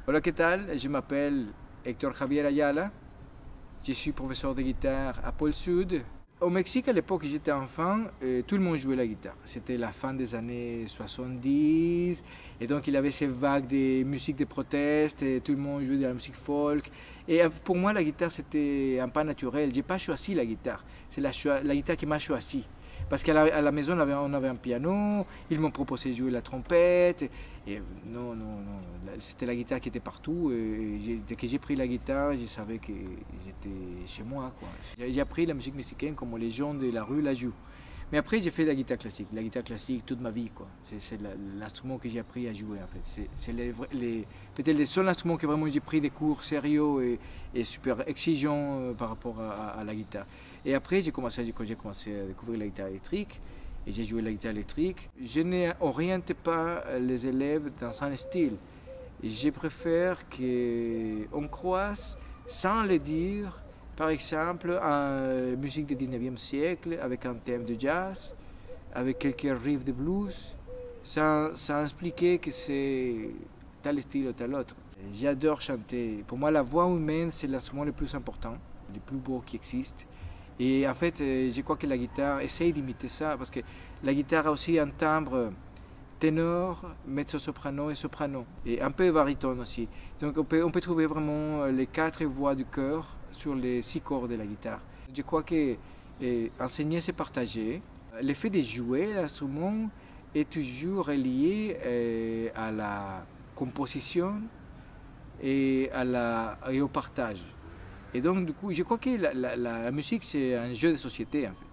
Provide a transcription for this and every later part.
Hola, ¿qué tal? Je m'appelle Héctor Javier Ayala. Je suis professeur de guitare à Pôle Sud. Au Mexique, à l'époque où j'étais enfant, tout le monde jouait la guitare. C'était la fin des années 70, et donc il y avait ces vagues de musique de proteste, et tout le monde jouait de la musique folk. Et pour moi, la guitare, c'était un pas naturel. Je n'ai pas choisi la guitare, c'est la guitare qui m'a choisi. Parce qu'à la maison, on avait un piano, ils m'ont proposé de jouer la trompette. Et non, c'était la guitare qui était partout. Et dès que j'ai pris la guitare, je savais que j'étais chez moi, quoi. J'ai appris la musique mexicaine comme les gens de la rue la jouent. Mais après, j'ai fait la guitare classique toute ma vie, quoi. C'est l'instrument que j'ai appris à jouer, en fait. C'est peut-être le seul instrument que vraiment j'ai pris des cours sérieux et super exigeants par rapport à la guitare. Et après, quand j'ai commencé à découvrir la guitare électrique, et j'ai joué la guitare électrique, je n'oriente pas les élèves dans un style. Je préfère qu'on croise sans le dire. Par exemple, une musique du 19e siècle avec un thème de jazz, avec quelques riffs de blues, sans expliquer que c'est tel style ou tel autre. J'adore chanter. Pour moi, la voix humaine, c'est l'instrument le plus important, le plus beau qui existe. Et en fait, je crois que la guitare essaye d'imiter ça, parce que la guitare a aussi un timbre ténor, mezzo-soprano et soprano, et un peu baryton aussi. Donc on peut trouver vraiment les 4 voix du cœur sur les 6 cordes de la guitare. Je crois que enseigner, c'est partager. Le fait de jouer l'instrument est toujours lié à la composition et au partage. Et donc, du coup, je crois que la musique, c'est un jeu de société, en fait.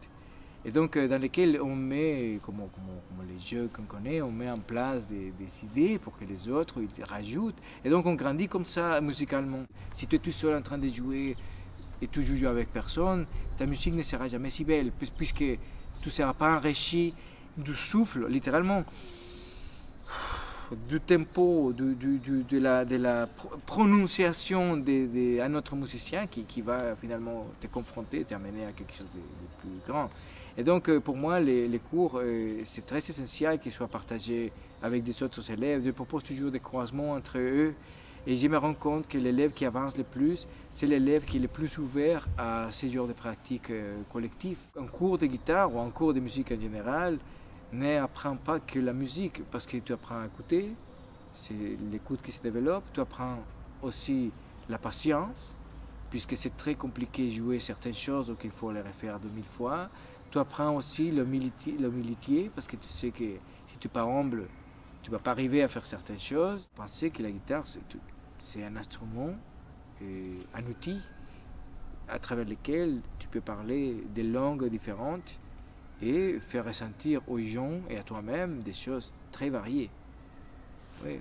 Et donc, dans lequel on met, comme les jeux qu'on connaît, on met en place des idées pour que les autres ils rajoutent. Et donc, on grandit comme ça, musicalement. Si tu es tout seul en train de jouer et tu joues avec personne, ta musique ne sera jamais si belle, puisque tu ne seras pas enrichi du souffle, littéralement, du tempo, de la prononciation d'un autre musicien qui va finalement te confronter, t'amener à quelque chose de plus grand. Et donc pour moi, les cours, c'est très essentiel qu'ils soient partagés avec des autres élèves. Je propose toujours des croisements entre eux. Et je me rends compte que l'élève qui avance le plus, c'est l'élève qui est le plus ouvert à ces genres de pratiques collectives. Un cours de guitare ou un cours de musique en général n'apprend pas que la musique, parce que tu apprends à écouter, c'est l'écoute qui se développe, tu apprends aussi la patience, puisque c'est très compliqué de jouer certaines choses, donc il faut les refaire 2000 fois. Tu apprends aussi l'humilité, parce que tu sais que si tu n'es pas humble, tu ne vas pas arriver à faire certaines choses. Penser que la guitare, c'est un instrument, un outil à travers lequel tu peux parler des langues différentes et faire ressentir aux gens et à toi-même des choses très variées. Oui.